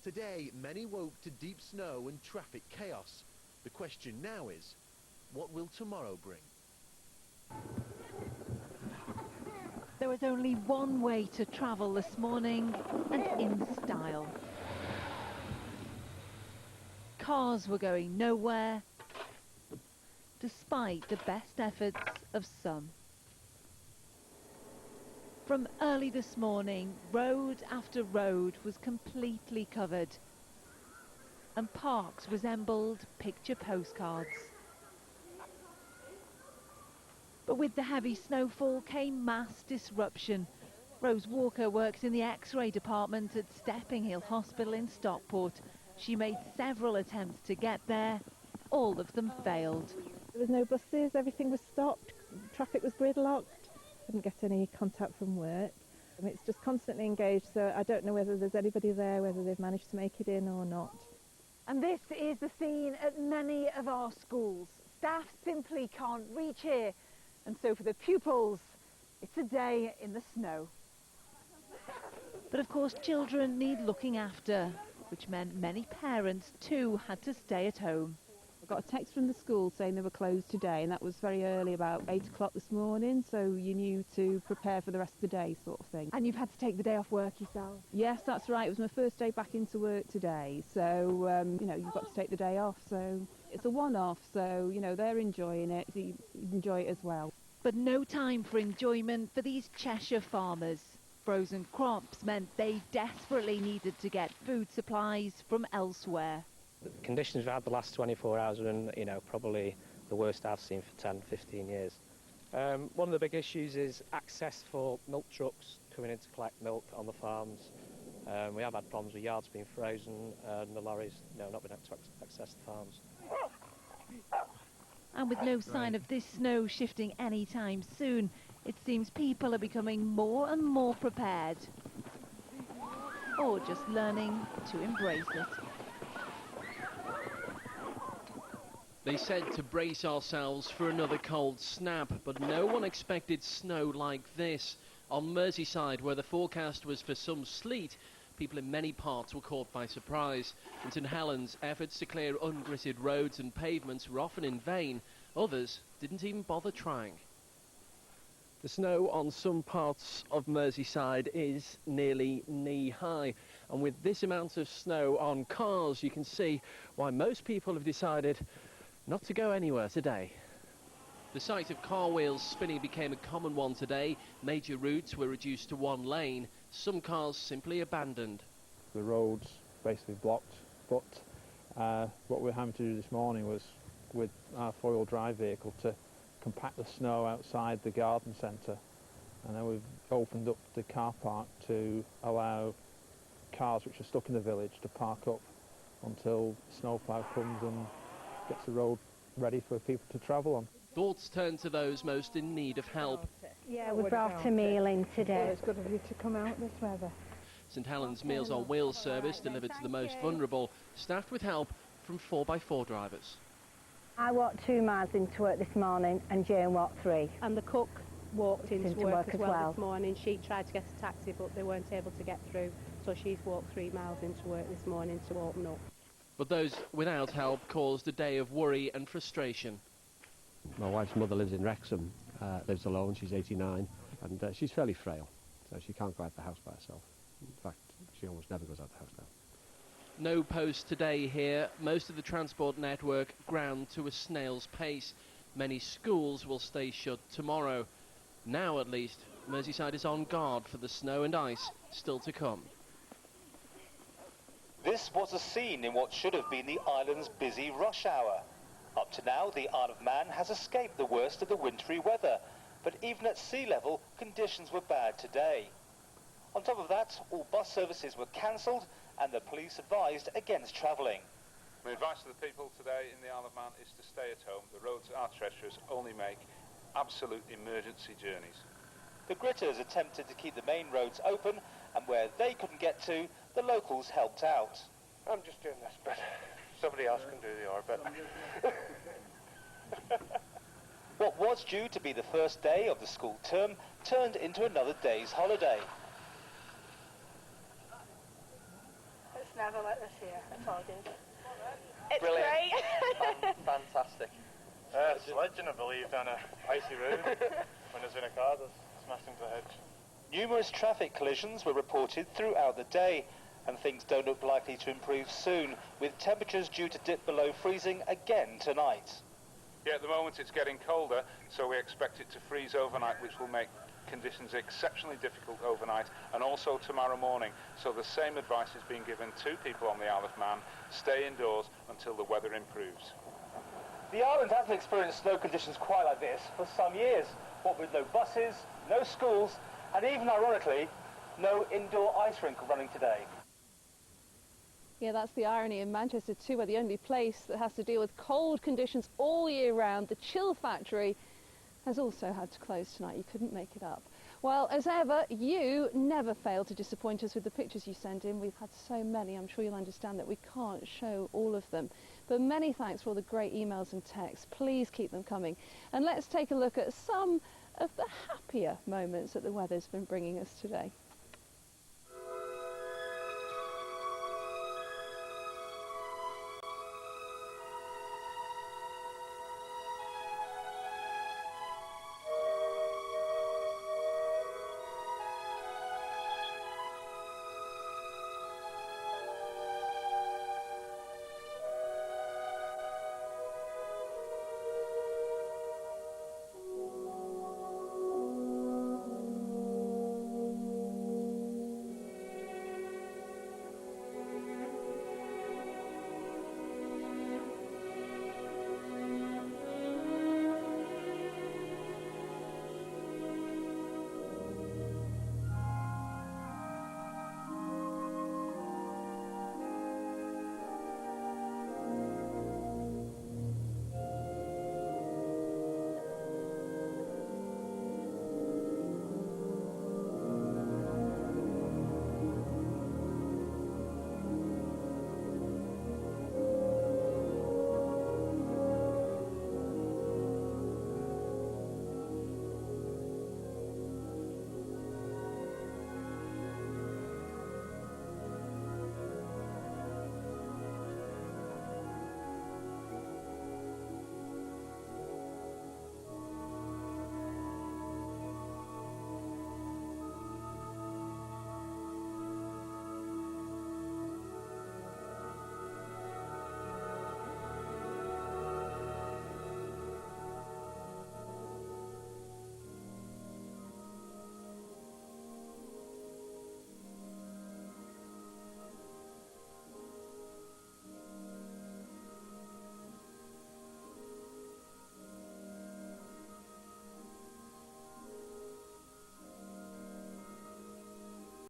Today, many woke to deep snow and traffic chaos. The question now is, what will tomorrow bring? There was only one way to travel this morning, and in style. Cars were going nowhere, despite the best efforts of some. From early this morning, road after road was completely covered, and parks resembled picture postcards. But with the heavy snowfall came mass disruption. Rose Walker works in the X-ray department at Stepping Hill Hospital in Stockport. She made several attempts to get there. All of them failed. There was no buses, everything was stopped, traffic was gridlocked. Couldn't get any contact from work. It's just constantly engaged, so I don't know whether there's anybody there, whether they've managed to make it in or not. And this is the scene at many of our schools. Staff simply can't reach here. And so for the pupils, it's a day in the snow. But of course, children need looking after, which meant many parents too had to stay at home. I got a text from the school saying they were closed today, and that was very early, about 8 o'clock this morning, so you knew to prepare for the rest of the day, sort of thing. And you've had to take the day off work yourself? Yes, that's right. It was my first day back into work today, so, you know, you've got to take the day off, so it's a one-off, so, you know, they're enjoying it, so you enjoy it as well. But no time for enjoyment for these Cheshire farmers. Frozen crops meant they desperately needed to get food supplies from elsewhere. The conditions we've had the last 24 hours are, you know, probably the worst I've seen for 10, 15 years. One of the big issues is access for milk trucks coming in to collect milk on the farms. We have had problems with yards being frozen and the lorries, you know, not being able to access the farms. And with no sign of this snow shifting anytime soon, it seems people are becoming more and more prepared. Or just learning to embrace it. They said to brace ourselves for another cold snap, but no one expected snow like this. On Merseyside, where the forecast was for some sleet, people in many parts were caught by surprise. In St Helens, efforts to clear ungritted roads and pavements were often in vain. Others didn't even bother trying. The snow on some parts of Merseyside is nearly knee-high, and with this amount of snow on cars, you can see why most people have decided not to go anywhere today. The sight of car wheels spinning became a common one today. Major routes were reduced to one lane, some cars simply abandoned. The roads basically blocked, but what we're having to do this morning was, with our four-wheel drive vehicle, to compact the snow outside the garden centre, and then we've opened up the car park to allow cars which are stuck in the village to park up until the snowplough comes and gets the road ready for people to travel on. Thoughts turn to those most in need of help. Yeah, we brought a meal in today. It's good of you to come out this weather. St Helens Meals on Wheels service delivered to the most vulnerable, staffed with help from 4x4 drivers. I walked 2 miles into work this morning and Jane walked 3. And the cook walked into work as well this morning. She tried to get a taxi but they weren't able to get through, so she's walked 3 miles into work this morning to open up. But those without help caused a day of worry and frustration. My wife's mother lives in Wrexham, lives alone, she's 89, and she's fairly frail, so she can't go out the house by herself. In fact, she almost never goes out the house now. No post today here. Most of the transport network ground to a snail's pace. Many schools will stay shut tomorrow. Now, at least, Merseyside is on guard for the snow and ice still to come. This was a scene in what should have been the island's busy rush hour. Up to now, the Isle of Man has escaped the worst of the wintry weather, but even at sea level, conditions were bad today. On top of that, all bus services were cancelled and the police advised against travelling. My advice to the people today in the Isle of Man is to stay at home. The roads are treacherous, only make absolute emergency journeys. The gritters attempted to keep the main roads open, and where they couldn't get to, the locals helped out. I'm just doing this bit. Somebody else can do the other bit. What was due to be the first day of the school term turned into another day's holiday. It's never like like this here at Aldin? It's Brilliant. great. Fantastic. Sledging, I believe, down a icy road when there's been a car that's smashed into the hedge. Numerous traffic collisions were reported throughout the day, and things don't look likely to improve soon, with temperatures due to dip below freezing again tonight. Yeah, at the moment it's getting colder, so we expect it to freeze overnight, which will make conditions exceptionally difficult overnight and also tomorrow morning. So the same advice is being given to people on the Isle of Man: stay indoors until the weather improves. The island hasn't experienced snow conditions quite like this for some years, what with no buses, no schools, and even ironically, no indoor ice rink running today. Yeah, that's the irony in Manchester too, where the only place that has to deal with cold conditions all year round, the chill factory, has also had to close tonight. You couldn't make it up. Well, as ever, you never fail to disappoint us with the pictures you send in. We've had so many, I'm sure you'll understand that we can't show all of them. But many thanks for all the great emails and texts. Please keep them coming. And let's take a look at some of the happier moments that the weather's been bringing us today.